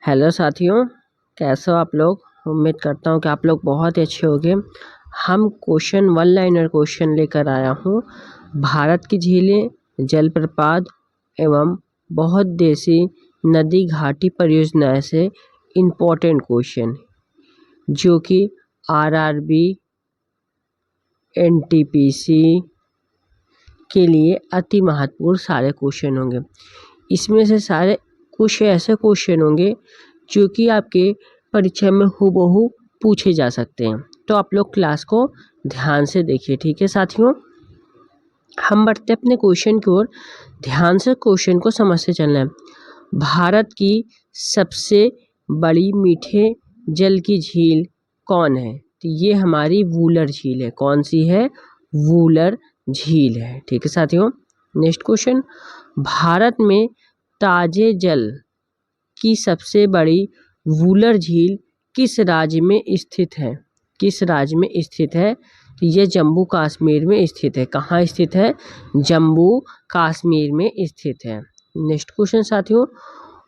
Hello साथियों, कैसे हो आप लोग। उम्मीद करता हूँ कि आप लोग बहुत ही अच्छे होंगे। हम क्वेश्चन वन लाइनर क्वेश्चन लेकर आया हूँ। भारत की झीलें, जलप्रपात एवं बहुत देशी नदी घाटी परियोजनाएं से इम्पोर्टेंट क्वेश्चन जो कि आरआरबी, एनटीपीसी के लिए अति महत्वपूर्ण सारे क्वेश्चन होंगे। इसमें से सारे कुछ ऐसे क्वेश्चन होंगे जो कि आपके परीक्षा में हूबहू पूछे जा सकते हैं। तो आप लोग क्लास को ध्यान से देखिए, ठीक है साथियों। हम बढ़ते अपने क्वेश्चन की ओर। ध्यान से क्वेश्चन को समझते चलना है। भारत की सबसे बड़ी मीठे जल की झील कौन है? तो ये हमारी वूलर झील है। कौन सी है? वूलर झील है, ठीक है साथियों। नेक्स्ट क्वेश्चन, भारत में ताजे जल की सबसे बड़ी वूलर झील किस राज्य में स्थित है? किस राज्य में स्थित है? तो ये जम्मू कश्मीर में स्थित है। कहाँ स्थित है? जम्मू कश्मीर में स्थित है। नेक्स्ट क्वेश्चन साथियों,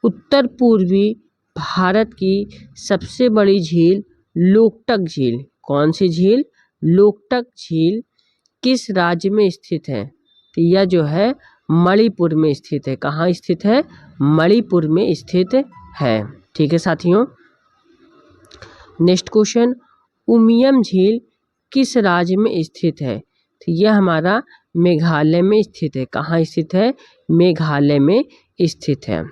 उत्तर पूर्वी भारत की सबसे बड़ी झील लोकटक झील, कौन सी झील? लोकटक झील किस राज्य में स्थित है? तो यह जो है मणिपुर में स्थित है। कहाँ स्थित है? मणिपुर में स्थित है, ठीक है साथियों। नेक्स्ट क्वेश्चन, उमियम झील किस राज्य में स्थित है? तो यह हमारा मेघालय में स्थित है। कहाँ स्थित है? मेघालय में स्थित है।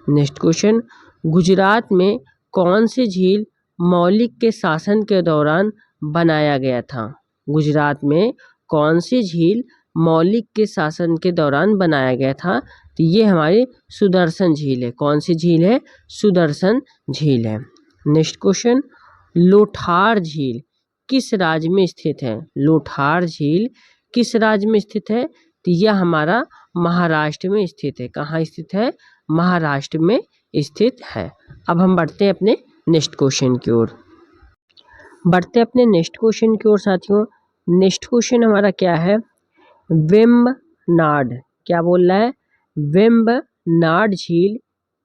नेक्स्ट क्वेश्चन, गुजरात में कौन सी झील मौलिक के शासन के दौरान बनाया गया था? गुजरात में कौन सी झील मौलिक के शासन के दौरान बनाया गया था? तो ये हमारी सुदर्शन झील है। कौन सी झील है? सुदर्शन झील है। नेक्स्ट क्वेश्चन, लोथार झील किस राज्य में स्थित है? लोथार झील किस राज्य में स्थित है? तो यह हमारा महाराष्ट्र में स्थित है। कहाँ स्थित है? महाराष्ट्र में स्थित है। अब हम बढ़ते हैं अपने नेक्स्ट क्वेश्चन की ओर। साथियों, नेक्स्ट क्वेश्चन हमारा क्या है? वेम्बनाड, क्या बोल रहा है? वेम्बनाड झील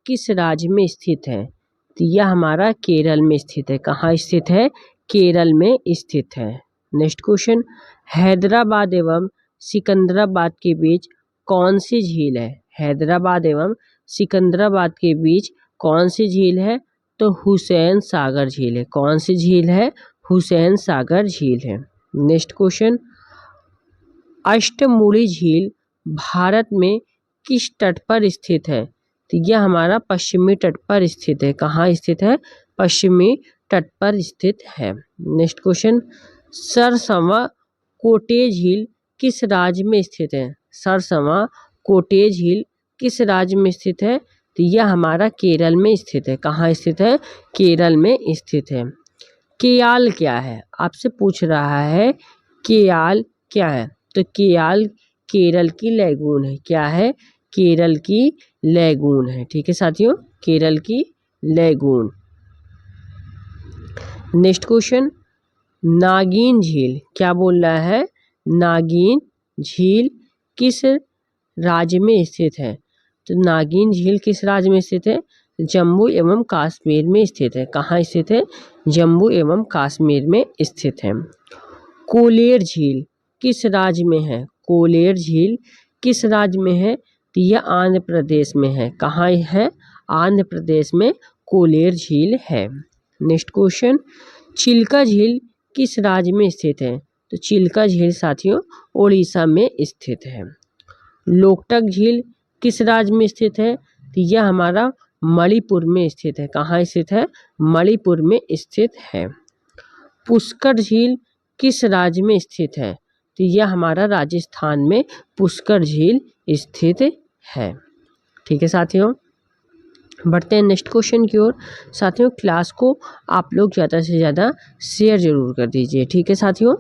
किस राज्य में स्थित है? तो यह हमारा केरल में स्थित है। कहाँ स्थित है? केरल में स्थित है। नेक्स्ट क्वेश्चन, हैदराबाद एवं सिकंदराबाद के बीच कौन सी झील है? हैदराबाद एवं सिकंदराबाद के बीच कौन सी झील है? तो हुसैन सागर झील है। कौन सी झील है? हुसैन सागर झील है। नेक्स्ट क्वेश्चन, अष्टमुड़ी झील भारत में किस तट पर स्थित है? तो यह हमारा पश्चिमी तट पर स्थित है। कहाँ स्थित है? पश्चिमी तट पर स्थित है। नेक्स्ट क्वेश्चन, सरसवा कोटे झील किस राज्य में स्थित है? सरसवा कोटे झील किस राज्य में स्थित है? तो यह हमारा केरल में स्थित है। कहाँ स्थित है? केरल में स्थित है। केयाल क्या है? आपसे पूछ रहा है केयाल क्या है? तो केयाल केरल की लैगून है। क्या है? केरल की लैगून है, ठीक है साथियों, केरल की लैगून। नेक्स्ट क्वेश्चन, नागिन झील, क्या बोल रहा है? नागिन झील किस राज्य में स्थित है? तो नागिन झील किस राज्य में स्थित है? जम्मू एवं कश्मीर में स्थित है। कहाँ स्थित है? जम्मू एवं कश्मीर में स्थित है। कोलेर झील किस राज्य में है? कोलेर झील किस राज्य में है? तो यह आंध्र प्रदेश में है। कहाँ है? आंध्र प्रदेश में कोलेर झील है। नेक्स्ट क्वेश्चन, चिल्का झील किस राज्य में स्थित है? तो चिल्का झील साथियों उड़ीसा में स्थित है। लोकटक झील किस राज्य में स्थित है? तो यह हमारा मणिपुर में स्थित है। कहाँ स्थित है? मणिपुर में स्थित है। पुष्कर झील किस राज्य में स्थित है? तो यह हमारा राजस्थान में पुष्कर झील स्थित है, ठीक है साथियों। बढ़ते हैं नेक्स्ट क्वेश्चन की ओर। साथियों, क्लास को आप लोग ज़्यादा से ज़्यादा शेयर जरूर कर दीजिए, ठीक है साथियों।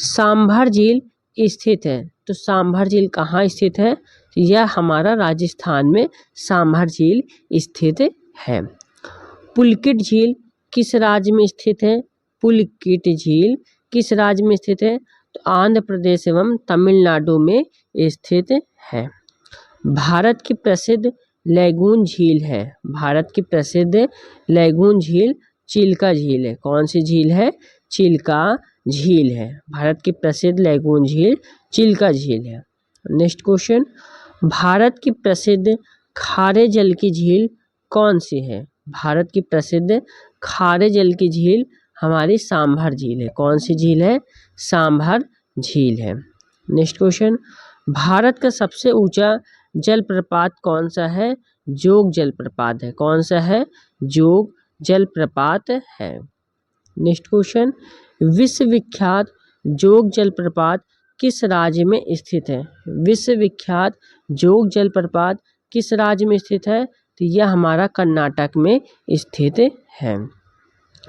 सांभर झील स्थित है, तो सांभर झील कहाँ स्थित है? यह हमारा राजस्थान में सांभर झील स्थित है। पुलकित झील किस राज्य में स्थित है? पुलकित झील किस राज्य में स्थित है? तो आंध्र प्रदेश एवं तमिलनाडु में स्थित है। भारत की प्रसिद्ध लैगून झील है? भारत की प्रसिद्ध लैगून झील चिल्का झील है। कौन सी झील है? चिल्का झील है। भारत की प्रसिद्ध लैगून झील चिल्का झील है। नेक्स्ट क्वेश्चन, भारत की प्रसिद्ध खारे जल की झील कौन सी है? भारत की प्रसिद्ध खारे जल की झील हमारी सांभर झील है। कौन सी झील है? सांभर झील है। नेक्स्ट क्वेश्चन, भारत का सबसे ऊंचा जलप्रपात कौन सा है? जोग जलप्रपात है। कौन सा है? जोग जलप्रपात है। नेक्स्ट क्वेश्चन, विश्वविख्यात जोग जलप्रपात किस राज्य में स्थित है? विश्वविख्यात जोग जलप्रपात किस राज्य में स्थित है? तो यह हमारा कर्नाटक में स्थित है।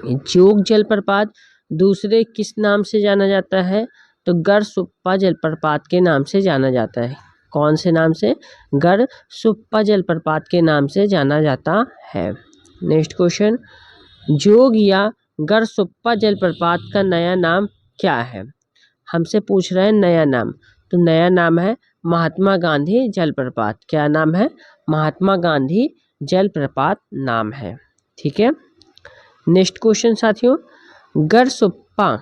जोग जलप्रपात दूसरे किस नाम से जाना जाता है? तो गढ़सुप्पा जलप्रपात के नाम से जाना जाता है। कौन से नाम से? गढ़सुप्पा जलप्रपात के नाम से जाना जाता है। नेक्स्ट क्वेश्चन, जोग या गढ़सुप्पा जलप्रपात का नया नाम क्या है? हमसे पूछ रहे हैं नया नाम, तो नया नाम है महात्मा गांधी जलप्रपात। क्या नाम है? महात्मा गांधी जलप्रपात नाम है। ठीक है। नेक्स्ट क्वेश्चन साथियों, गढ़सुप्पा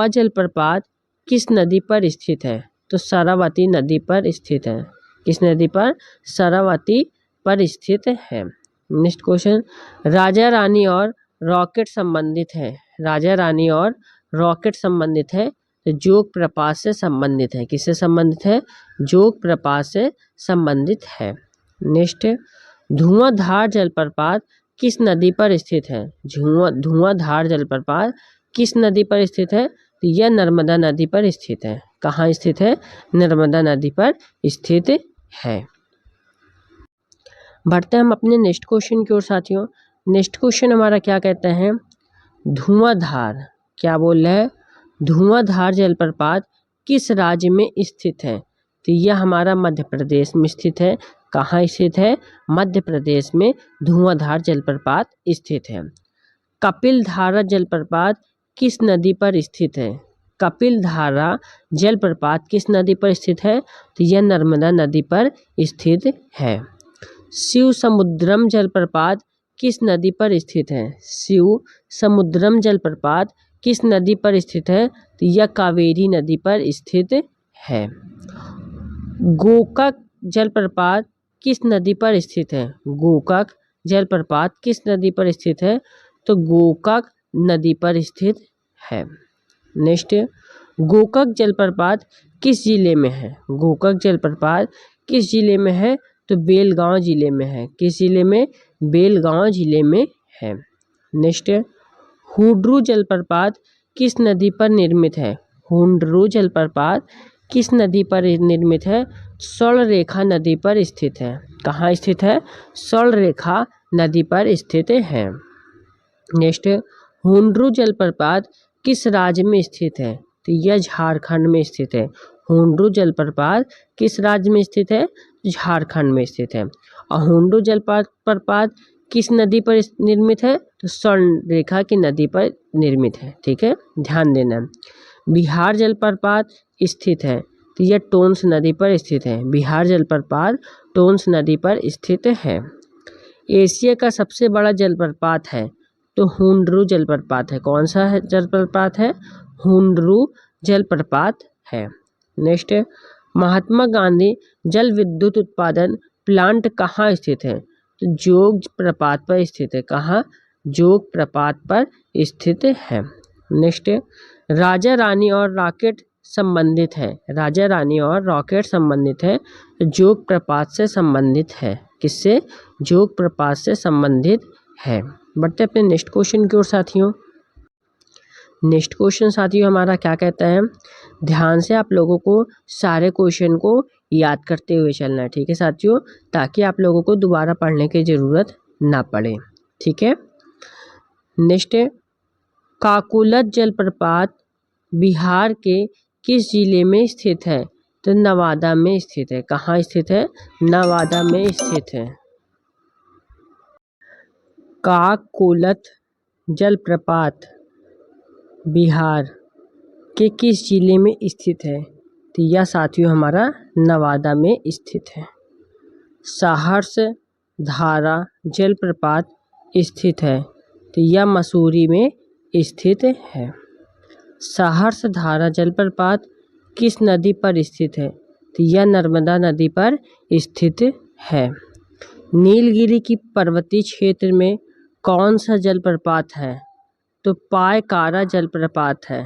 जलप्रपात किस नदी पर स्थित है? तो शरावती नदी पर स्थित है। किस नदी पर? शरावती पर स्थित है। नेक्स्ट क्वेश्चन, राजा रानी और रॉकेट संबंधित है। राजा रानी और रॉकेट संबंधित है तो जोग प्रपात से संबंधित है। किससे संबंधित है? जोग प्रपात से संबंधित है। नेक्स्ट, धुआंधार जलप्रपात किस नदी पर स्थित है? धुआंधार जलप्रपात किस नदी पर स्थित है? तो यह नर्मदा नदी पर स्थित है। कहाँ स्थित है? नर्मदा नदी पर स्थित है। बढ़ते हम अपने नेक्स्ट क्वेश्चन की ओर साथियों। नेक्स्ट क्वेश्चन हमारा क्या कहता है? धुआंधार, क्या बोल रहा है? धुआंधार जलप्रपात किस राज्य में स्थित है? तो यह हमारा मध्य प्रदेश में स्थित है। कहाँ स्थित है? मध्य प्रदेश में धुआंधार जलप्रपात स्थित है। कपिलधारा जलप्रपात किस नदी पर स्थित है? कपिलधारा जलप्रपात किस नदी पर स्थित है? तो यह नर्मदा नदी पर स्थित है। शिव समुद्रम जलप्रपात किस नदी पर स्थित है? शिव समुद्रम जलप्रपात किस नदी पर स्थित है? तो यह कावेरी नदी पर स्थित है। गोकाक जलप्रपात किस नदी पर स्थित है? गोकाक जलप्रपात किस नदी पर स्थित है? तो गोकाक नदी पर स्थित है। नेक्स्ट, गोकाक जलप्रपात किस जिले में है? गोकाक जलप्रपात किस जिले में है? तो बेलगांव जिले में है। किस जिले में? बेलगांव जिले में है। नेक्स्ट, हुड्रू जलप्रपात किस नदी पर निर्मित है? हुड्रू जलप्रपात किस नदी पर निर्मित है? स्वर्णरेखा नदी पर स्थित है। कहाँ स्थित है? स्वर्णरेखा नदी पर स्थित है। नेक्स्ट, हुड्रू जलप्रपात किस राज्य में स्थित है? तो यह झारखंड में स्थित है। हुड्रू जलप्रपात किस राज्य में स्थित है? झारखंड में स्थित है। और हुड्रू जलप्रपात किस नदी पर निर्मित है? तो स्वर्णरेखा की नदी पर निर्मित है। ठीक है, ध्यान देना। बिहार जलप्रपात स्थित है तो यह टोंस नदी पर स्थित है। बिहार जलप्रपात टोंस नदी पर स्थित है। एशिया का सबसे बड़ा जलप्रपात है तो हुड्रू जलप्रपात है। कौन सा है जलप्रपात है? हुड्रू जलप्रपात है। नेक्स्ट, महात्मा गांधी जल विद्युत उत्पादन प्लांट कहाँ स्थित है? तो जोग प्रपात पर स्थित है। कहाँ? जोग प्रपात पर स्थित है। नेक्स्ट, राजा रानी और रॉकेट संबंधित है। राजा रानी और रॉकेट संबंधित है तो जोग प्रपात से संबंधित है। किससे? जोग प्रपात से संबंधित है। बढ़ते अपने नेक्स्ट क्वेश्चन की ओर साथियों। नेक्स्ट क्वेश्चन साथियों हमारा क्या कहता है? ध्यान से आप लोगों को सारे क्वेश्चन को याद करते हुए चलना है। ठीक है साथियों, ताकि आप लोगों को दोबारा पढ़ने की ज़रूरत ना पड़े। ठीक है। नेक्स्ट है, काकुलत जलप्रपात बिहार के किस जिले में स्थित है? तो नवादा में स्थित है। कहाँ स्थित है? नवादा में स्थित है। काकुलत जलप्रपात बिहार के किस जिले में स्थित है? तो तो यह साथियों हमारा नवादा में स्थित है। सहर्ष धारा जलप्रपात स्थित है, तो यह मसूरी में स्थित है। सहर्ष धारा जलप्रपात किस नदी पर स्थित है, तो यह नर्मदा नदी पर स्थित है। नीलगिरी की पर्वतीय क्षेत्र में कौन सा जलप्रपात है, तो पायकारा जलप्रपात है।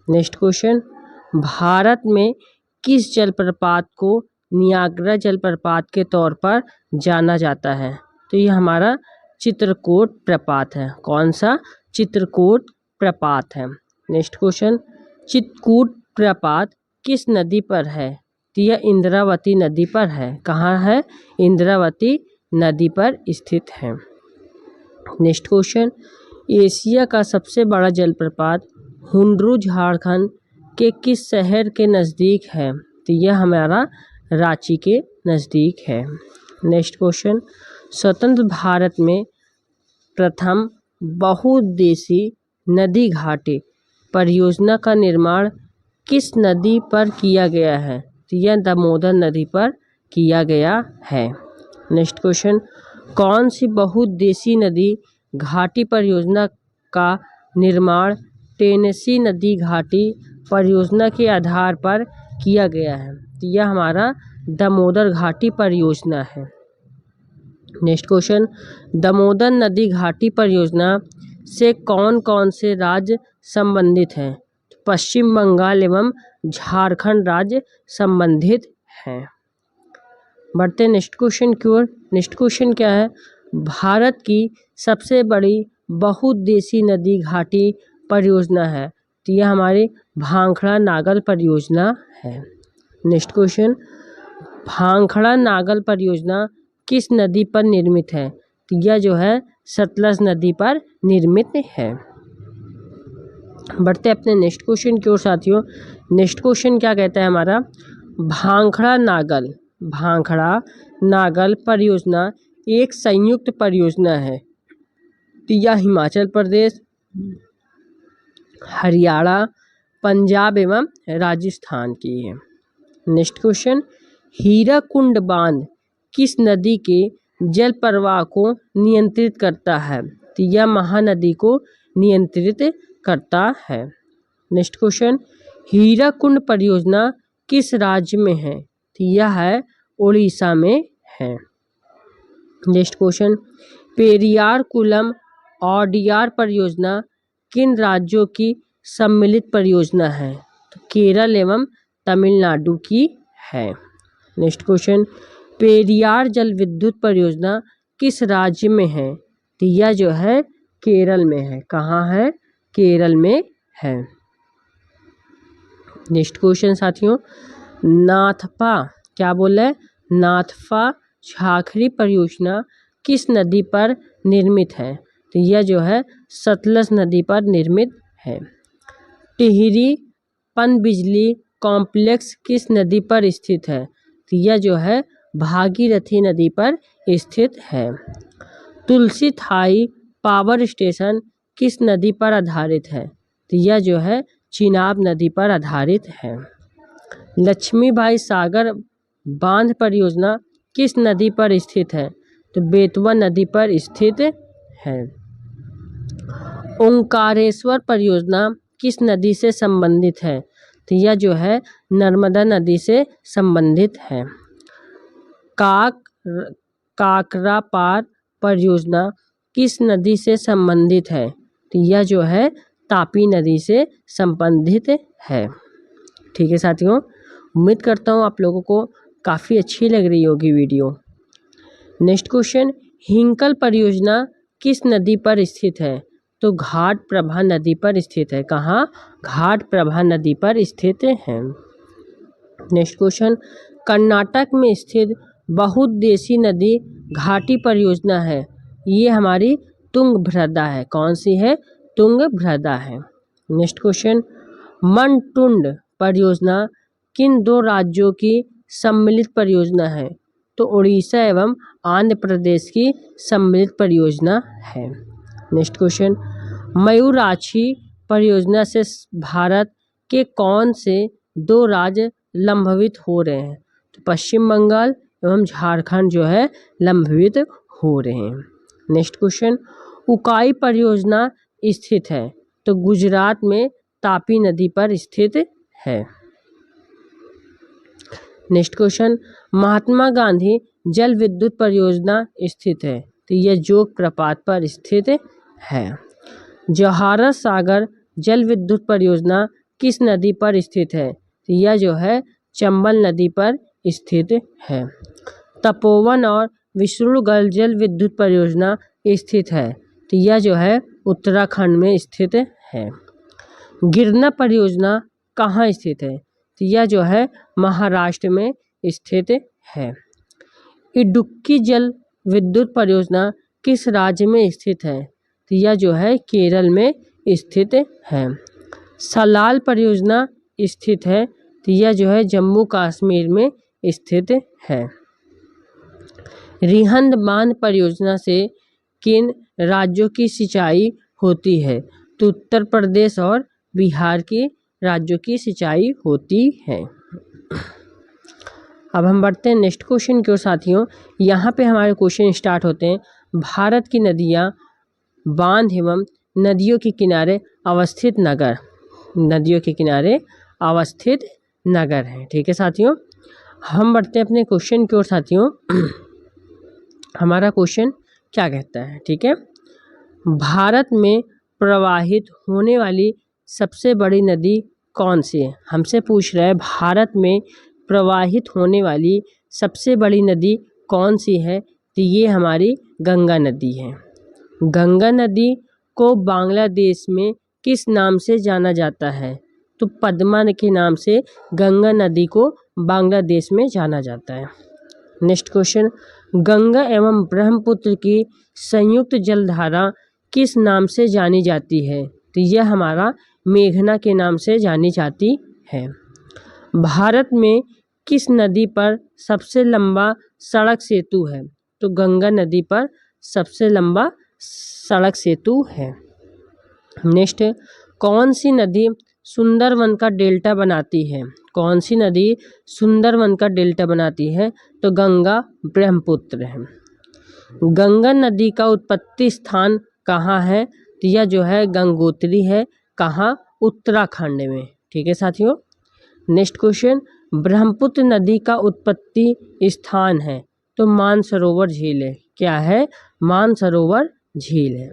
नेक्स्ट क्वेश्चन, भारत में किस जलप्रपात को नियाग्रा जलप्रपात के तौर पर जाना जाता है, तो यह हमारा चित्रकूट प्रपात है। कौन सा? चित्रकूट प्रपात है। नेक्स्ट क्वेश्चन, चित्रकूट प्रपात किस नदी पर है, तो यह इंद्रावती नदी पर है। कहाँ है? इंद्रावती नदी पर स्थित है। नेक्स्ट क्वेश्चन, एशिया का सबसे बड़ा जलप्रपात हुंड्रू झारखंड के किस शहर के नज़दीक है, तो यह हमारा रांची के नज़दीक है। नेक्स्ट क्वेश्चन, स्वतंत्र भारत में प्रथम बहुउद्देशीय नदी घाटी परियोजना का निर्माण किस नदी पर किया गया है, तो यह दामोदर नदी पर किया गया है। नेक्स्ट क्वेश्चन, कौन सी बहुउद्देशीय नदी घाटी परियोजना का निर्माण टेनेसी नदी घाटी परियोजना के आधार पर किया गया है, तो यह हमारा दामोदर घाटी परियोजना है। नेक्स्ट क्वेश्चन, दामोदर नदी घाटी परियोजना से कौन कौन से राज्य संबंधित हैं, पश्चिम बंगाल एवं झारखंड राज्य संबंधित हैं। बढ़ते नेक्स्ट क्वेश्चन की ओर। नेक्स्ट क्वेश्चन क्या है, भारत की सबसे बड़ी बहुउद्देशीय नदी घाटी परियोजना है, तो यह हमारी भांखड़ा नागल परियोजना है। नेक्स्ट क्वेश्चन, भांखड़ा नागल परियोजना किस नदी पर निर्मित है, तो यह जो है सतलज नदी पर निर्मित है। बढ़ते अपने नेक्स्ट क्वेश्चन की ओर साथियों। नेक्स्ट क्वेश्चन क्या कहता है हमारा, भांखड़ा नागल परियोजना एक संयुक्त परियोजना है, तो यह हिमाचल प्रदेश, हरियाणा, पंजाब एवं राजस्थान की है। नेक्स्ट क्वेश्चन, हीराकुंड बांध किस नदी के जल प्रवाह को नियंत्रित करता है, तो यह महानदी को नियंत्रित करता है। नेक्स्ट क्वेश्चन, हीराकुंड परियोजना किस राज्य में है, तो यह है उड़ीसा में है। Next question, Periyar coulomb Odiyar परियोजना किन राज्यों की सम्मिलित परियोजना है, तो केरल एवं तमिलनाडु की है। नेक्स्ट क्वेश्चन, पेरियार जल विद्युत परियोजना किस राज्य में है, तो यह जो है केरल में है। कहाँ है? केरल में है। नेक्स्ट क्वेश्चन साथियों, नाथपा क्या बोल रहा है, नाथपा झाखरी परियोजना किस नदी पर निर्मित है, तो यह जो है सतलज नदी पर निर्मित है। टिहरी पनबिजली कॉम्प्लेक्स किस नदी पर स्थित है, तो यह जो है भागीरथी नदी पर स्थित है। तुलसी थाई पावर स्टेशन किस नदी पर आधारित है, तो यह जो है चिनाब नदी पर आधारित है। लक्ष्मीबाई सागर बांध परियोजना किस नदी पर स्थित है, तो बेतवा नदी पर स्थित है। ओंकारेश्वर परियोजना किस नदी से संबंधित है, तो यह जो है नर्मदा नदी से संबंधित है। काकरापार परियोजना किस नदी से संबंधित है, तो यह जो है तापी नदी से संबंधित है। ठीक है साथियों, उम्मीद करता हूँ आप लोगों को काफ़ी अच्छी लग रही होगी वीडियो। नेक्स्ट क्वेश्चन, हिंकल परियोजना किस नदी पर स्थित है, तो घाट प्रभा नदी पर स्थित है। कहाँ? घाट प्रभा नदी पर स्थित है। नेक्स्ट क्वेश्चन, कर्नाटक में स्थित बहुउद्देशीय नदी घाटी परियोजना है, ये हमारी तुंगभद्रा है। कौन सी है? तुंगभद्रा है। नेक्स्ट क्वेश्चन, मनटुंड परियोजना किन दो राज्यों की सम्मिलित परियोजना है, तो उड़ीसा एवं आंध्र प्रदेश की सम्मिलित परियोजना है। नेक्स्ट क्वेश्चन, मयूराक्षी परियोजना से भारत के कौन से दो राज्य लंबवित हो रहे हैं। तो पश्चिम बंगाल एवं झारखंड जो है लंबवित हो रहे हैं। नेक्स्ट क्वेश्चन, उकाई परियोजना स्थित है। तो गुजरात में तापी नदी पर स्थित है। नेक्स्ट क्वेश्चन, महात्मा गांधी जल विद्युत परियोजना स्थित है। तो यह जोग प्रपात पर स्थित है। जौहरा सागर जल विद्युत परियोजना किस नदी पर स्थित है। तो यह जो है चंबल नदी पर स्थित है। तपोवन और विष्णुगढ़ जल विद्युत परियोजना स्थित है। तो यह जो है उत्तराखंड में स्थित है। गिरना परियोजना कहाँ स्थित है। तो यह जो है महाराष्ट्र में स्थित है। इडुक्की जल विद्युत परियोजना किस राज्य में स्थित है। तो यह जो है केरल में स्थित है। सलाल परियोजना स्थित है। तो यह जो है जम्मू कश्मीर में स्थित है। रिहंद बांध परियोजना से किन राज्यों की सिंचाई होती है। तो उत्तर प्रदेश और बिहार के राज्यों की सिंचाई होती है। अब हम बढ़ते हैं नेक्स्ट क्वेश्चन की ओर साथियों। यहाँ पे हमारे क्वेश्चन स्टार्ट होते हैं। भारत की नदियाँ, बांध एवं नदियों के किनारे अवस्थित नगर, नदियों के किनारे अवस्थित नगर हैं। ठीक है साथियों, हम बढ़ते हैं अपने क्वेश्चन की ओर साथियों। हमारा क्वेश्चन क्या कहता है, ठीक है। भारत में प्रवाहित होने वाली सबसे बड़ी नदी कौन सी है। हमसे पूछ रहा है भारत में प्रवाहित होने वाली सबसे बड़ी नदी कौन सी है। तो ये हमारी गंगा नदी है। गंगा नदी को बांग्लादेश में किस नाम से जाना जाता है। तो पद्मा के नाम से गंगा नदी को बांग्लादेश में जाना जाता है। नेक्स्ट क्वेश्चन, गंगा एवं ब्रह्मपुत्र की संयुक्त जलधारा किस नाम से जानी जाती है। तो यह हमारा मेघना के नाम से जानी जाती है। भारत में किस नदी पर सबसे लंबा सड़क सेतु है। तो गंगा नदी पर सबसे लंबा सड़क सेतु है। नेक्स्ट, कौन सी नदी सुंदरवन का डेल्टा बनाती है। कौन सी नदी सुंदरवन का डेल्टा बनाती है। तो गंगा ब्रह्मपुत्र है। गंगा नदी का उत्पत्ति स्थान कहाँ है। तो यह जो है गंगोत्री है। कहाँ, उत्तराखंड में। ठीक है साथियों। नेक्स्ट क्वेश्चन, ब्रह्मपुत्र नदी का उत्पत्ति स्थान है। तो मानसरोवर झील है। क्या है, मानसरोवर झील है।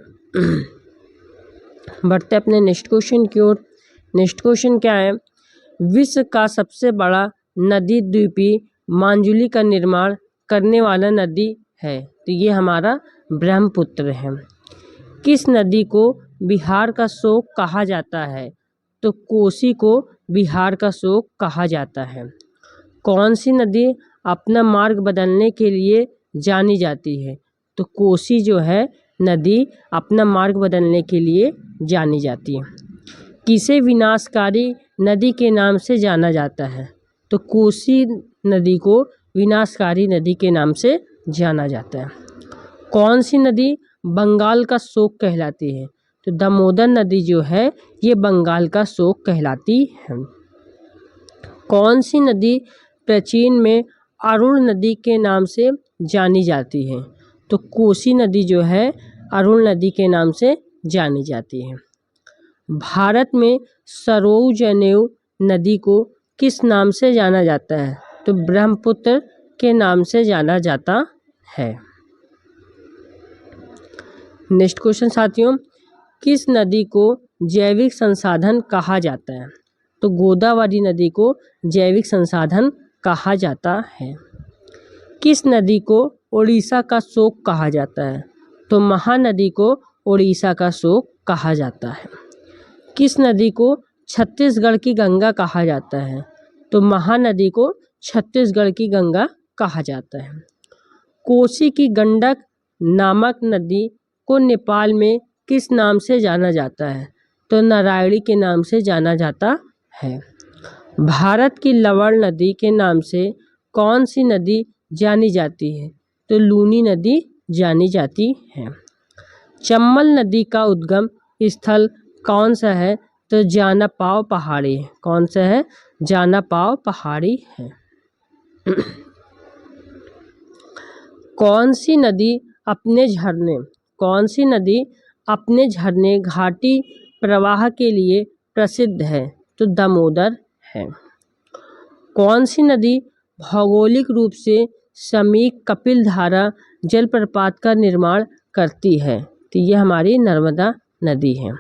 बढ़ते अपने नेक्स्ट क्वेश्चन की ओर। नेक्स्ट क्वेश्चन क्या है, विश्व का सबसे बड़ा नदी द्वीपी मांजुली का निर्माण करने वाला नदी है। तो ये हमारा ब्रह्मपुत्र है। किस नदी को बिहार का शोक कहा जाता है। तो कोसी को बिहार का शोक कहा जाता है। कौन सी नदी अपना मार्ग बदलने के लिए जानी जाती है। तो कोसी जो है नदी अपना मार्ग बदलने के लिए जानी जाती है। किसे विनाशकारी नदी के नाम से जाना जाता है। तो कोसी नदी को विनाशकारी नदी के नाम से जाना जाता है। कौन सी नदी बंगाल का शोक कहलाती है। तो दामोदर नदी जो है ये बंगाल का शोक कहलाती है। कौन सी नदी प्राचीन में अरुण नदी के नाम से जानी जाती है। तो कोसी नदी जो है अरुण नदी के नाम से जानी जाती है। भारत में सरयू जनेऊ नदी को किस नाम से जाना जाता है। तो ब्रह्मपुत्र के नाम से जाना जाता है। नेक्स्ट क्वेश्चन साथियों, किस नदी को जैविक संसाधन कहा जाता है। तो गोदावरी नदी को जैविक संसाधन कहा जाता है। किस नदी को उड़ीसा का शोक कहा जाता है। तो महानदी को उड़ीसा का शोक कहा जाता है। किस नदी को छत्तीसगढ़ की गंगा कहा जाता है। तो महानदी को छत्तीसगढ़ की गंगा कहा जाता है। कोसी की गंडक नामक नदी को नेपाल में किस नाम से जाना जाता है। तो नारायणी के नाम से जाना जाता है। भारत की लवण नदी के नाम से कौन सी नदी जानी जाती है। तो लूनी नदी जानी जाती है। चंबल नदी का उद्गम स्थल कौन सा है। तो जानापाव पहाड़ी है। कौन सा है, जानापाव पहाड़ी है। कौन सी नदी अपने झरने घाटी प्रवाह के लिए प्रसिद्ध है? तो दामोदर है। कौन सी नदी भौगोलिक रूप से समीप कपिलधारा जलप्रपात का निर्माण करती है? तो यह हमारी नर्मदा नदी है।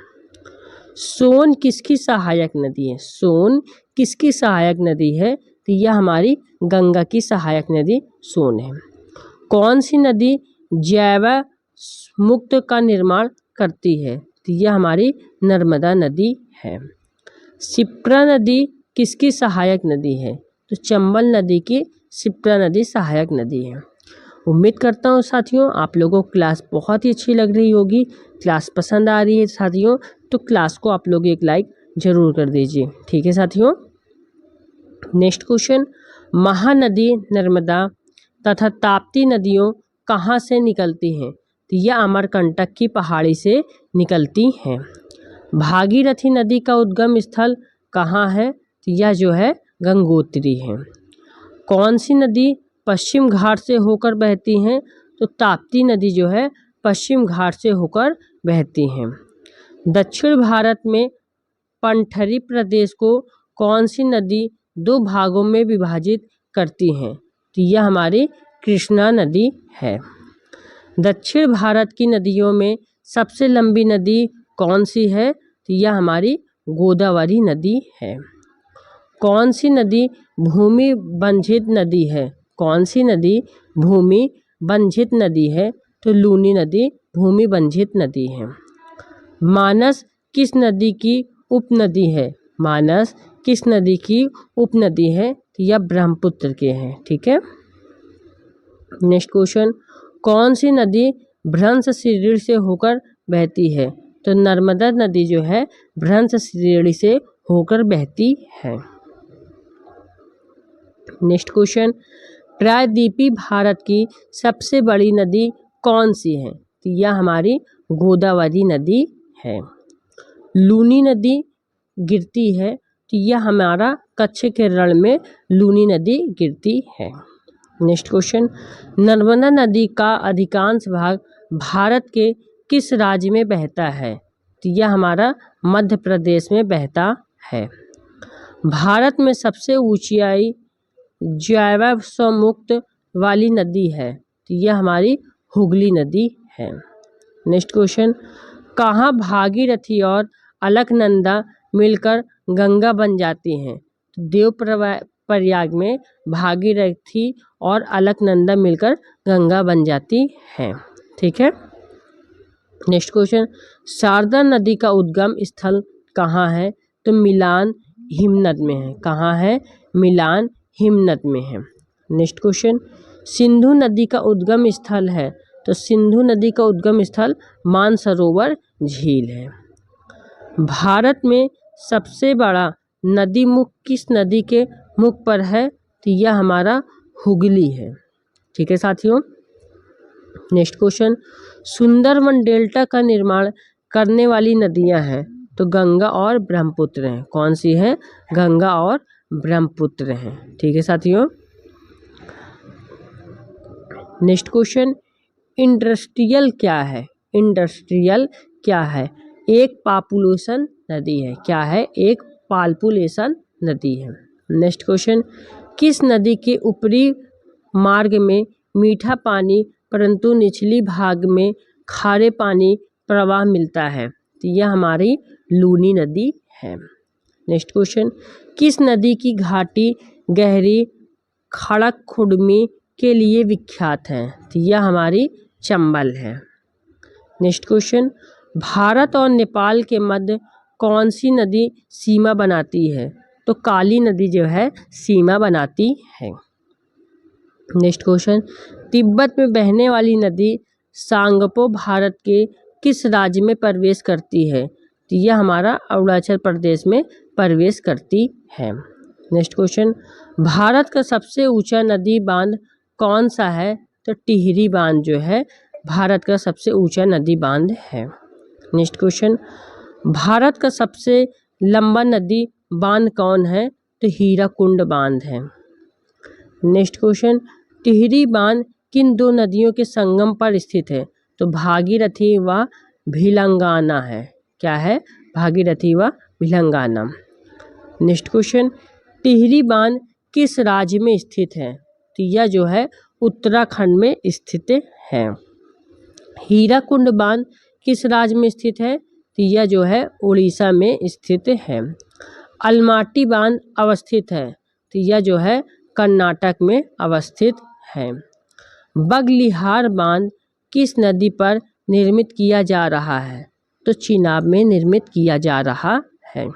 सोन किसकी सहायक नदी है? सोन किसकी सहायक नदी है? तो यह हमारी गंगा की सहायक नदी सोन है। कौन सी नदी जैव मुक्त का निर्माण करती है? तो यह हमारी नर्मदा नदी है। शिप्रा नदी किसकी सहायक नदी है? तो चंबल नदी की शिप्रा नदी सहायक नदी है। उम्मीद करता हूँ साथियों आप लोगों को क्लास बहुत ही अच्छी लग रही होगी। क्लास पसंद आ रही है साथियों तो क्लास को आप लोग एक लाइक जरूर कर दीजिए। ठीक है साथियों। नेक्स्ट क्वेश्चन, महानदी नर्मदा तथा ताप्ती नदियों कहाँ से निकलती हैं? तो यह अमरकंटक की पहाड़ी से निकलती हैं। भागीरथी नदी का उद्गम स्थल कहाँ है? तो यह जो है गंगोत्री है। कौन सी नदी पश्चिम घाट से होकर बहती हैं? तो ताप्ती नदी जो है पश्चिम घाट से होकर बहती हैं। दक्षिण भारत में पंठरी प्रदेश को कौन सी नदी दो भागों में विभाजित करती हैं? तो यह हमारी कृष्णा नदी है। दक्षिण भारत की नदियों में सबसे लंबी नदी कौन सी है? तो यह हमारी गोदावरी नदी है। कौन सी नदी भूमि बंधित नदी है? कौन सी नदी भूमि बंधित नदी है? तो लूनी नदी भूमि बंधित नदी है। मानस किस नदी की उपनदी है? मानस किस नदी की उपनदी है? तो यह ब्रह्मपुत्र के हैं। ठीक है। नेक्स्ट क्वेश्चन, कौन सी नदी भ्रंश श्रेणी से होकर बहती है? तो नर्मदा नदी जो है भ्रंश श्रेणी से होकर बहती है। नेक्स्ट क्वेश्चन, प्रायद्वीपीय भारत की सबसे बड़ी नदी कौन सी है? तो यह हमारी गोदावरी नदी है। लूनी नदी गिरती है तो यह हमारा कच्छ के रण में लूनी नदी गिरती है। नेक्स्ट क्वेश्चन, नर्मदा नदी का अधिकांश भाग भारत के किस राज्य में बहता है? तो यह हमारा मध्य प्रदेश में बहता है। भारत में सबसे ऊंचाई जैव मुक्त वाली नदी है तो यह हमारी हुगली नदी है। नेक्स्ट क्वेश्चन, कहाँ भागीरथी और अलकनंदा मिलकर गंगा बन जाती हैं? तो देवप्रयाग में भागीरथी और अलकनंदा मिलकर गंगा बन जाती है। ठीक है। नेक्स्ट क्वेश्चन, शारदा नदी का उद्गम स्थल कहाँ है? तो मिलान हिमनद में है। कहाँ है? मिलान हिमनद में है। नेक्स्ट क्वेश्चन, सिंधु नदी का उद्गम स्थल है तो सिंधु नदी का उद्गम स्थल मानसरोवर झील है। भारत में सबसे बड़ा नदी मुख किस नदी के मुख पर है? तो यह हमारा हुगली है। ठीक है साथियों। नेक्स्ट क्वेश्चन, सुंदरवन डेल्टा का निर्माण करने वाली नदियां हैं तो गंगा और ब्रह्मपुत्र हैं। कौन सी है? गंगा और ब्रह्मपुत्र हैं। ठीक है साथियों। नेक्स्ट क्वेश्चन, इंडस्ट्रियल क्या है? इंडस्ट्रियल क्या है? एक पॉपुलेशन नदी है। क्या है? एक पॉपुलेशन नदी है। नेक्स्ट क्वेश्चन, किस नदी के ऊपरी मार्ग में मीठा पानी परंतु निचली भाग में खारे पानी प्रवाह मिलता है? तो यह हमारी लूनी नदी है। नेक्स्ट क्वेश्चन, किस नदी की घाटी गहरी खड़कखुडमी के लिए विख्यात है? तो यह हमारी चंबल है। नेक्स्ट क्वेश्चन, भारत और नेपाल के मध्य कौन सी नदी सीमा बनाती है? तो काली नदी जो है सीमा बनाती है। नेक्स्ट क्वेश्चन, तिब्बत में बहने वाली नदी सांगपो भारत के किस राज्य में प्रवेश करती है? तो यह हमारा अरुणाचल प्रदेश में प्रवेश करती है। नेक्स्ट क्वेश्चन, भारत का सबसे ऊंचा नदी बांध कौन सा है? तो टिहरी बांध जो है भारत का सबसे ऊंचा नदी बांध है। नेक्स्ट क्वेश्चन, भारत का सबसे लंबा नदी बांध कौन है? तो हीराकुंड बांध है। नेक्स्ट क्वेश्चन, टिहरी बांध किन दो नदियों के संगम पर स्थित है? तो भागीरथी व भिलंगाना है। क्या है? भागीरथी व भिलंगाना। नेक्स्ट क्वेश्चन, टिहरी बांध किस राज्य में स्थित है? तो यह जो है उत्तराखंड में स्थित है। हीराकुंड बांध किस राज्य में स्थित है? तो यह जो है उड़ीसा में स्थित है। अलमाटी बांध अवस्थित है, तो यह जो है कर्नाटक में अवस्थित है। बगलिहार बांध किस नदी पर निर्मित किया जा रहा है? तो चिनाब में निर्मित किया जा रहा है।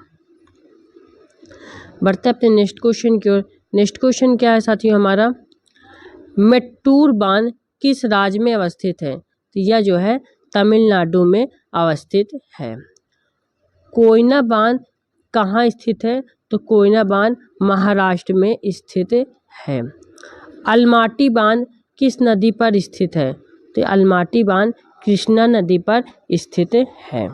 बढ़ते अपने नेक्स्ट क्वेश्चन की ओर। नेक्स्ट क्वेश्चन क्या है साथियों हमारा? मेट्टूर बांध किस राज्य में अवस्थित है? तो यह जो है तमिलनाडु में अवस्थित है। कोयना बांध कहाँ स्थित है? तो कोयना बांध महाराष्ट्र में स्थित है। अलमाटी बांध किस नदी पर स्थित है? तो अलमाटी बांध कृष्णा नदी पर स्थित है।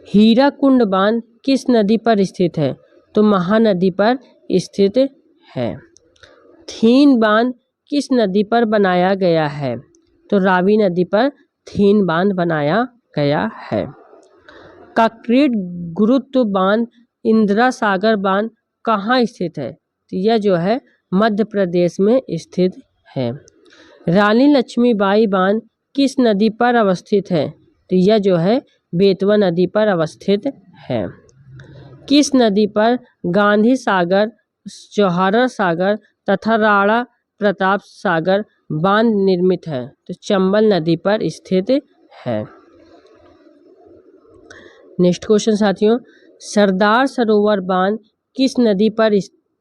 हीराकुंड बांध किस नदी पर स्थित है? तो महानदी पर स्थित है। थीन बांध किस नदी पर बनाया गया है? तो रावी नदी पर थीन बांध बनाया गया है। कांक्रीट गुरुत्व बांध इंदिरा सागर बांध कहाँ स्थित है? तो यह जो है मध्य प्रदेश में स्थित है। रानी लक्ष्मीबाई बांध किस नदी पर अवस्थित है? तो यह जो है बेतवा नदी पर अवस्थित है। किस नदी पर गांधी सागर, जौहर सागर तथा राणा प्रताप सागर बांध निर्मित है? तो चंबल नदी पर स्थित है। नेक्स्ट क्वेश्चन साथियों, सरदार सरोवर बांध किस नदी पर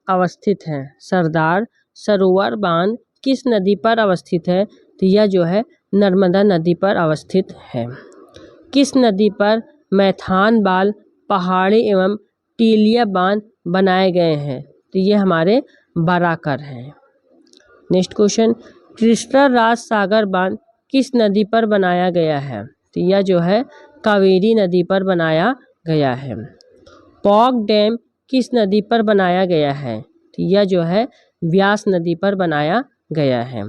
अवस्थित है? सरदार सरोवर बांध किस नदी पर अवस्थित है? तो यह जो है नर्मदा नदी पर अवस्थित है। किस नदी पर मैथान बाल, पहाड़ी एवं टीलिया बांध बनाए गए हैं? तो ये हमारे बराकर हैं। नेक्स्ट क्वेश्चन, कृष्णा राज सागर बांध किस नदी पर बनाया गया है? तो यह जो है कावेरी नदी पर बनाया गया है। पौग डैम किस नदी पर बनाया गया है? तो यह जो है व्यास नदी पर बनाया गया है।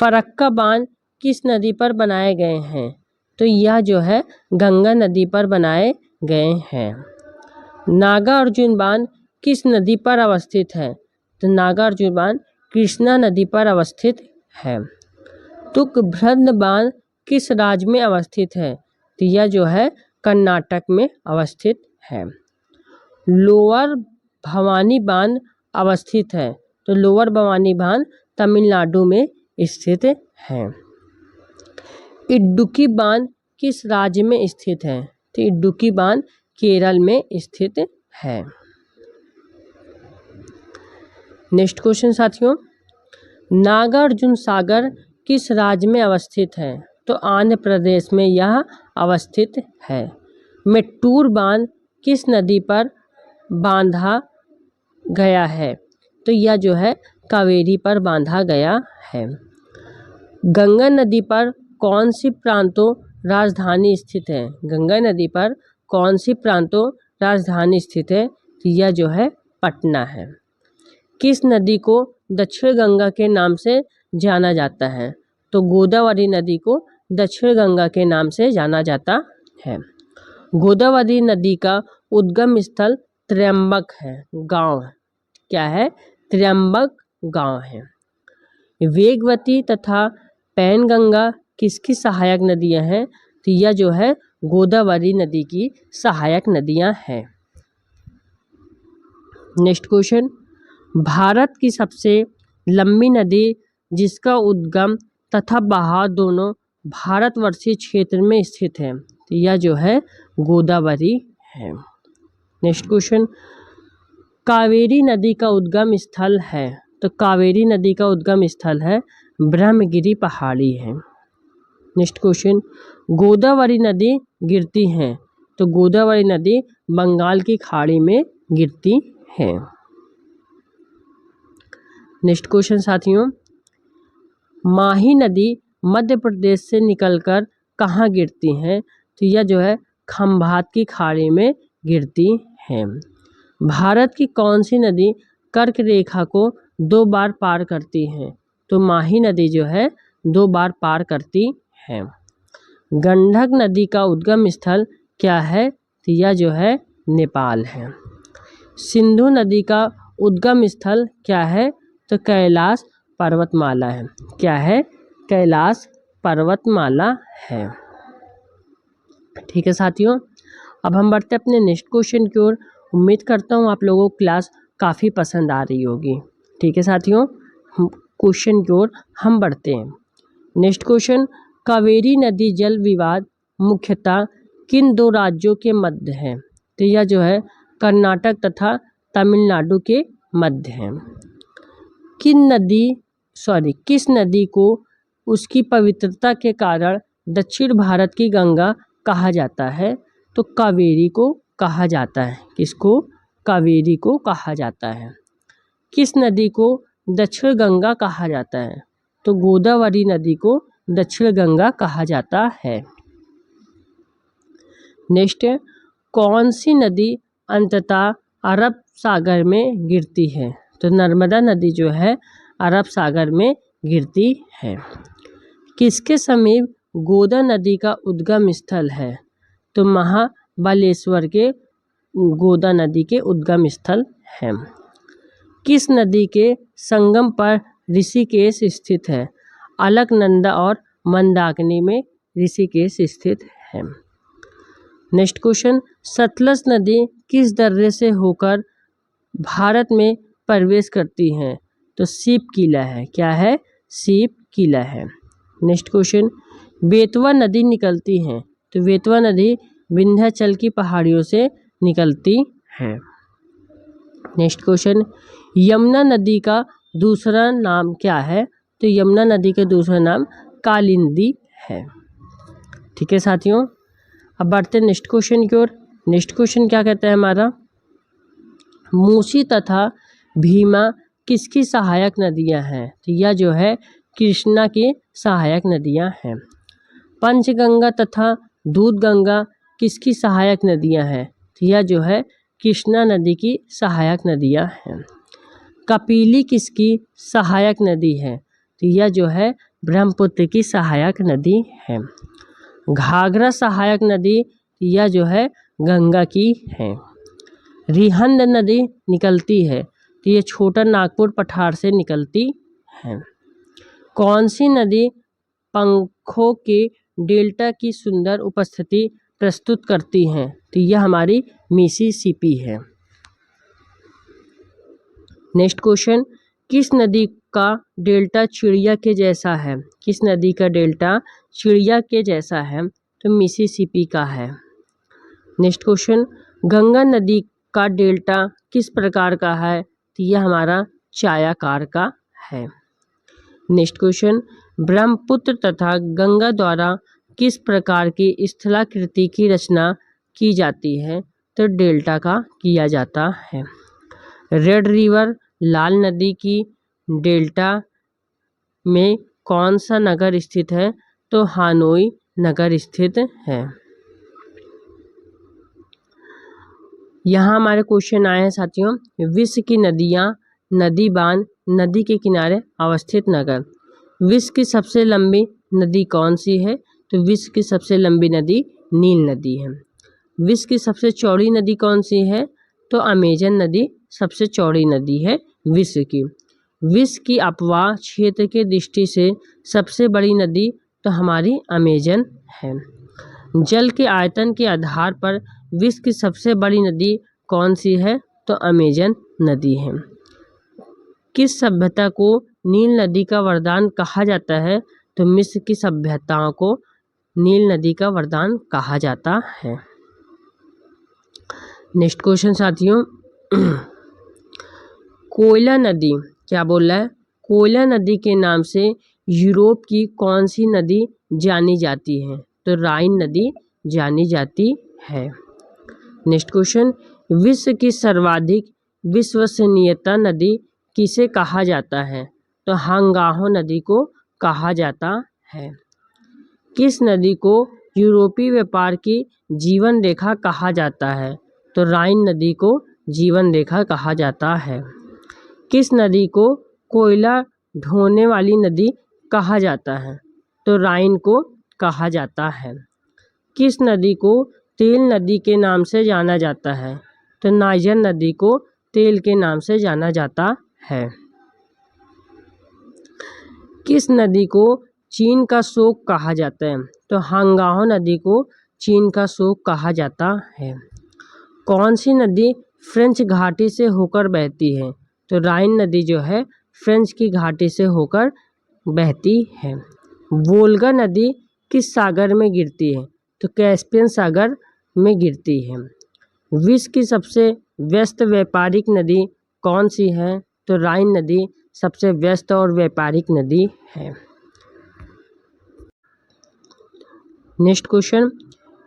फरक्का बांध किस नदी पर बनाए गए हैं? तो यह जो है गंगा नदी पर बनाए गए हैं। नागार्जुन बांध किस नदी पर अवस्थित है? तो नागार्जुन बांध कृष्णा नदी पर अवस्थित है। तुंगभद्र बांध किस राज्य में अवस्थित है? तो यह जो है कर्नाटक में अवस्थित है। लोअर भवानी बांध अवस्थित है, तो लोअर भवानी बांध तमिलनाडु में स्थित है। इडुक्की बांध किस राज्य में स्थित है? तो इडुक्की बांध केरल में स्थित है। नेक्स्ट क्वेश्चन साथियों, नागार्जुन सागर किस राज्य में अवस्थित है? तो आंध्र प्रदेश में यह अवस्थित है। मेट्टूर बांध किस नदी पर बांधा गया है? तो यह जो है कावेरी पर बांधा गया है। गंगा नदी पर कौन सी प्रांतों राजधानी स्थित है? गंगा नदी पर कौन सी प्रांतों राजधानी स्थित है? तो यह जो है पटना है। किस नदी को दक्षिण गंगा के नाम से जाना जाता है? तो गोदावरी नदी को दक्षिण गंगा के नाम से जाना जाता है। गोदावरी नदी का उद्गम स्थल त्र्यंबक है, गांव क्या है? त्र्यंबक गांव है। वेगवती तथा पैनगंगा किसकी सहायक नदियां हैं? तो यह जो है गोदावरी नदी की सहायक नदियां हैं। नेक्स्ट क्वेश्चन, भारत की सबसे लंबी नदी जिसका उद्गम तथा बहाव दोनों भारतवर्षीय क्षेत्र में स्थित है? तो यह जो है गोदावरी है। नेक्स्ट क्वेश्चन, कावेरी नदी का उद्गम स्थल है? तो कावेरी नदी का उद्गम स्थल है ब्रह्मगिरी पहाड़ी है। नेक्स्ट क्वेश्चन, गोदावरी नदी गिरती है? तो गोदावरी नदी बंगाल की खाड़ी में गिरती है। नेक्स्ट क्वेश्चन साथियों, माही नदी मध्य प्रदेश से निकलकर कहाँ गिरती हैं? तो यह जो है खंभात की खाड़ी में गिरती हैं। भारत की कौन सी नदी कर्क रेखा को 2 बार पार करती है? तो माही नदी जो है 2 बार पार करती है। गंडक नदी का उद्गम स्थल क्या है? तो यह जो है नेपाल है। सिंधु नदी का उद्गम स्थल क्या है? तो कैलाश पर्वतमाला है। क्या है? कैलाश पर्वतमाला है। ठीक है साथियों, अब हम बढ़ते हैं अपने नेक्स्ट क्वेश्चन की ओर। उम्मीद करता हूँ आप लोगों को क्लास काफ़ी पसंद आ रही होगी। ठीक है साथियों, क्वेश्चन की ओर हम बढ़ते हैं। नेक्स्ट क्वेश्चन, कावेरी नदी जल विवाद मुख्यतः किन 2 राज्यों के मध्य है? तो यह जो है कर्नाटक तथा तमिलनाडु के मध्य है। किस नदी को उसकी पवित्रता के कारण दक्षिण भारत की गंगा कहा जाता है? तो कावेरी को कहा जाता है। किसको? कावेरी को कहा जाता है। किस नदी को दक्षिण गंगा कहा जाता है? तो गोदावरी नदी को दक्षिण गंगा कहा जाता है। नेक्स्ट है, कौन सी नदी अंततः अरब सागर में गिरती है? तो नर्मदा नदी जो है अरब सागर में गिरती है। किसके समीप गोदा नदी का उद्गम स्थल है? तो महाबलेश्वर के गोदा नदी के उद्गम स्थल है। किस नदी के संगम पर ऋषिकेश स्थित है? अलकनंदा और मंदाकिनी में ऋषिकेश स्थित है। नेक्स्ट क्वेश्चन, सतलज नदी किस दर्रे से होकर भारत में प्रवेश करती है? तो सीप किला है। क्या है? सीप किला है। नेक्स्ट क्वेश्चन, बेतवा नदी निकलती है। तो बेतवा नदी विंध्याचल की पहाड़ियों से निकलती है। नेक्स्ट क्वेश्चन, यमुना नदी का दूसरा नाम क्या है? तो यमुना नदी का दूसरा नाम कालिंदी है। ठीक है साथियों, अब बढ़ते हैं नेक्स्ट क्वेश्चन की ओर। नेक्स्ट क्वेश्चन क्या कहता है हमारा, मूसी तथा भीमा किसकी सहायक नदियां हैं? तो यह जो है कृष्णा की सहायक नदियां हैं। पंचगंगा तथा दूधगंगा किसकी सहायक नदियां हैं? तो यह जो है कृष्णा नदी की सहायक नदियां हैं। कपिली किसकी सहायक नदी है? तो यह जो है ब्रह्मपुत्र की सहायक नदी है। घाघरा सहायक नदी, यह जो है गंगा की है। रिहंद नदी निकलती है, तो ये छोटा नागपुर पठार से निकलती है। कौन सी नदी पंखों के डेल्टा की सुंदर उपस्थिति प्रस्तुत करती हैं? तो यह हमारी मिसिसिपी है। नेक्स्ट क्वेश्चन, किस नदी का डेल्टा चिड़िया के जैसा है? किस नदी का डेल्टा चिड़िया के जैसा है? तो मिसिसिपी का है। नेक्स्ट क्वेश्चन, गंगा नदी का डेल्टा किस प्रकार का है? तो यह हमारा चायाकार का है। नेक्स्ट क्वेश्चन, ब्रह्मपुत्र तथा गंगा द्वारा किस प्रकार की स्थलाकृति की रचना की जाती है? तो डेल्टा का किया जाता है। रेड रिवर लाल नदी की डेल्टा में कौन सा नगर स्थित है? तो हानोई नगर स्थित है। यहाँ हमारे क्वेश्चन आए हैं साथियों, विश्व की नदियाँ, नदी बांध, नदी के किनारे अवस्थित नगर। विश्व की सबसे लंबी नदी कौन सी है? तो विश्व की सबसे लंबी नदी नील नदी है। विश्व की सबसे चौड़ी नदी कौन सी है? तो अमेजन नदी सबसे चौड़ी नदी है विश्व की। विश्व की अपवाह क्षेत्र के दृष्टि से सबसे बड़ी नदी तो हमारी अमेजन है। जल के आयतन के आधार पर विश्व की सबसे बड़ी नदी कौन सी है? तो अमेजन नदी है। किस सभ्यता को नील नदी का वरदान कहा जाता है? तो मिस्र की सभ्यताओं को नील नदी का वरदान कहा जाता है। नेक्स्ट क्वेश्चन साथियों, कोयला नदी क्या बोल रहा है? कोयला नदी के नाम से यूरोप की कौन सी नदी जानी जाती है? तो राइन नदी जानी जाती है। नेक्स्ट क्वेश्चन, विश्व की सर्वाधिक विश्वसनीयता नदी किसे कहा जाता है? तो हांगाहो नदी को कहा जाता है। किस नदी को यूरोपीय व्यापार की जीवन रेखा कहा जाता है? तो राइन नदी को जीवन रेखा कहा जाता है। किस नदी को कोयला ढोने वाली नदी कहा जाता है? तो राइन को कहा जाता है। किस नदी को तेल नदी के नाम से जाना जाता है? तो नाइजर नदी को तेल के नाम से जाना जाता है। किस नदी को चीन का शोक कहा जाता है? तो हांगहाओ नदी को चीन का शोक कहा जाता है। कौन सी नदी फ्रेंच घाटी से होकर बहती है? तो राइन नदी जो है फ्रेंच की घाटी से होकर बहती है। वोल्गा नदी किस सागर में गिरती है? तो कैस्पियन सागर में गिरती है। विश्व की सबसे व्यस्त व्यापारिक नदी कौन सी है? तो राइन नदी सबसे व्यस्त और व्यापारिक नदी है। नेक्स्ट क्वेश्चन,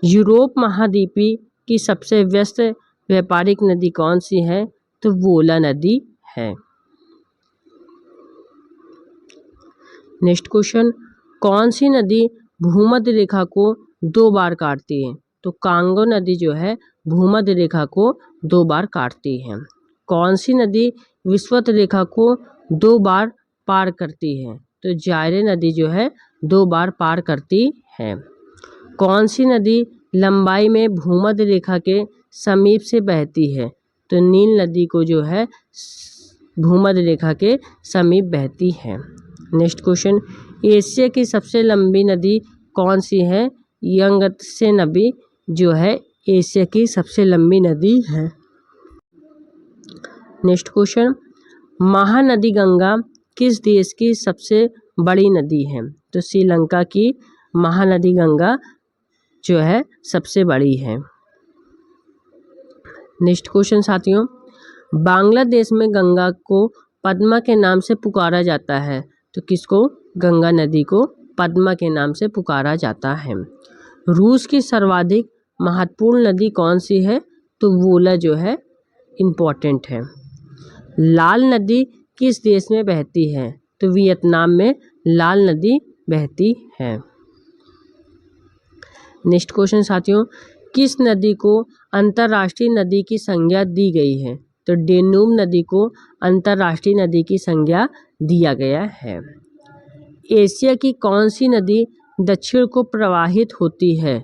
यूरोप महाद्वीपी की सबसे व्यस्त व्यापारिक नदी कौन सी है? तो वोला नदी है। नेक्स्ट क्वेश्चन, कौन सी नदी भूमध्य रेखा को 2 बार काटती है? तो कांगो नदी जो है भूमध्य रेखा को 2 बार काटती है। कौन सी नदी विषुवत रेखा को 2 बार पार करती है? तो जायरे नदी जो है 2 बार पार करती है। कौन सी नदी लंबाई में भूमध्य रेखा के समीप से बहती है? तो नील नदी को जो है भूमध्य रेखा के समीप बहती है। नेक्स्ट क्वेश्चन, एशिया की सबसे लंबी नदी कौन सी है? यांगत्से नदी जो है एशिया की सबसे लंबी नदी है। नेक्स्ट क्वेश्चन, महानदी गंगा किस देश की सबसे बड़ी नदी है? तो श्रीलंका की महानदी गंगा जो है सबसे बड़ी है। नेक्स्ट क्वेश्चन साथियों, बांग्लादेश में गंगा को पद्मा के नाम से पुकारा जाता है। तो किसको? गंगा नदी को पद्मा के नाम से पुकारा जाता है। रूस की सर्वाधिक महत्वपूर्ण नदी कौन सी है? तो वोला जो है इम्पोर्टेंट है। लाल नदी किस देश में बहती है? तो वियतनाम में लाल नदी बहती है। नेक्स्ट क्वेश्चन साथियों, किस नदी को अंतर्राष्ट्रीय नदी की संज्ञा दी गई है? तो डेन्यूब नदी को अंतर्राष्ट्रीय नदी की संज्ञा दिया गया है। एशिया की कौन सी नदी दक्षिण को प्रवाहित होती है?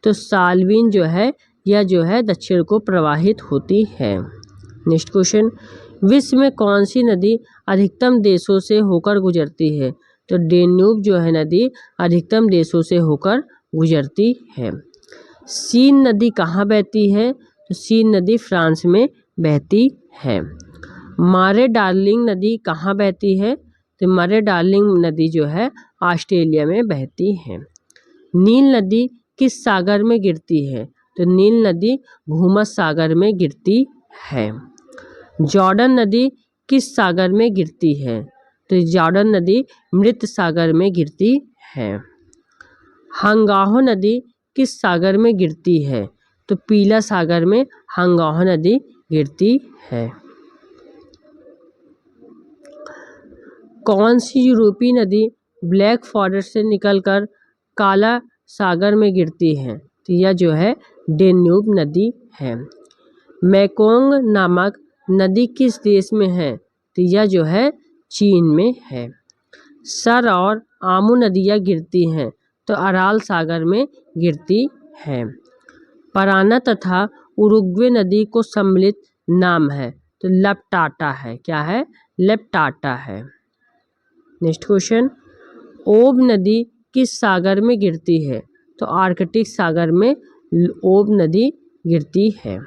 तो साल्विन जो है यह जो है दक्षिण को प्रवाहित होती है। नेक्स्ट क्वेश्चन, विश्व में कौन सी नदी अधिकतम देशों से होकर गुजरती है? तो डेन्यूब जो है नदी अधिकतम देशों से होकर गुजरती है। सीन नदी कहाँ बहती है? तो सीन नदी फ्रांस में बहती है। मारे डार्लिंग नदी कहाँ बहती है? तो मारे डार्लिंग नदी जो है ऑस्ट्रेलिया में बहती है। नील नदी किस सागर में गिरती है? तो नील नदी भूमध्य सागर में गिरती है। जॉर्डन नदी किस सागर में गिरती है? तो जॉर्डन नदी मृत सागर में गिरती है। हांगहाओ नदी किस सागर में गिरती है? तो पीला सागर में हांगहाओ नदी गिरती है। कौन सी यूरोपीय नदी ब्लैक फॉरेस्ट से निकलकर काला सागर में गिरती है? तो यह जो है डेन्यूब नदी है। मेकोंग नामक नदी किस देश में है? तो यह जो है चीन में है। सर और आमू नदियाँ गिरती हैं तो अराल सागर में गिरती है। पराना तथा उरुग्वे नदी को सम्मिलित नाम है तो लपटाटा है। क्या है? लपटाटा है। नेक्स्ट क्वेश्चन, ओब नदी किस सागर में गिरती है? तो आर्कटिक सागर में ओब नदी गिरती है।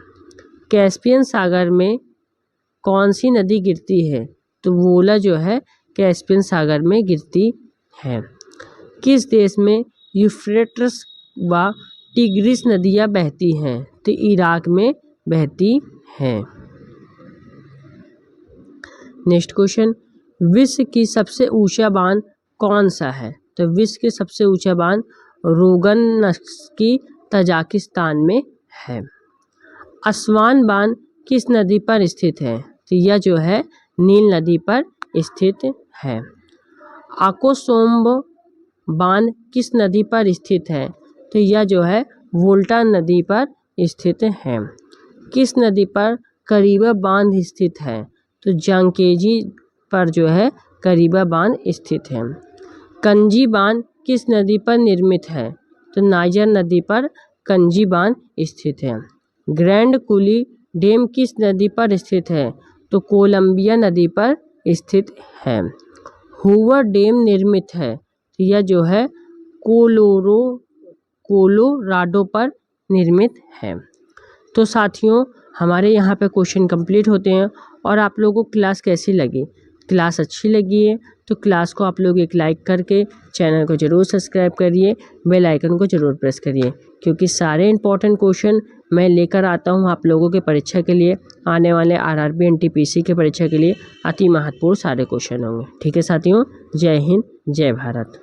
कैस्पियन सागर में कौन सी नदी गिरती है? तो वोला जो है कैस्पियन सागर में गिरती है। किस देश में यूफ्रेटस व टिग्रिस नदियाँ बहती हैं? तो इराक में बहती हैं। नेक्स्ट क्वेश्चन, विश्व की सबसे ऊंचा बांध कौन सा है? तो विश्व के सबसे ऊंचा बांध रोगनस्की तजाकिस्तान में है। अस्वान बांध किस नदी पर स्थित है? तो यह जो है नील नदी पर स्थित है। आकोसोम्ब बांध किस नदी पर स्थित है? तो यह जो है वोल्टा नदी पर स्थित है। किस नदी पर करीबा बांध स्थित है? तो जांकेजी पर जो है करीबा बांध स्थित है। कंजी बांध किस नदी पर निर्मित है? तो नाइजर नदी पर कंजी बांध स्थित है। ग्रैंड कुली डैम किस नदी पर स्थित है? तो कोलंबिया नदी पर स्थित है। हूवर डैम निर्मित है? तो यह जो है कोलोराडो पर निर्मित है। तो साथियों, हमारे यहाँ पे क्वेश्चन कंप्लीट होते हैं। और आप लोगों को क्लास कैसी लगी? क्लास अच्छी लगी है तो क्लास को आप लोग एक लाइक करके चैनल को ज़रूर सब्सक्राइब करिए, बेल आइकन को ज़रूर प्रेस करिए, क्योंकि सारे इंपॉर्टेंट क्वेश्चन मैं लेकर आता हूँ आप लोगों के परीक्षा के लिए। आने वाले आरआरबी एनटीपीसी के परीक्षा के लिए अति महत्वपूर्ण सारे क्वेश्चन होंगे। ठीक है साथियों, जय हिंद, जय भारत।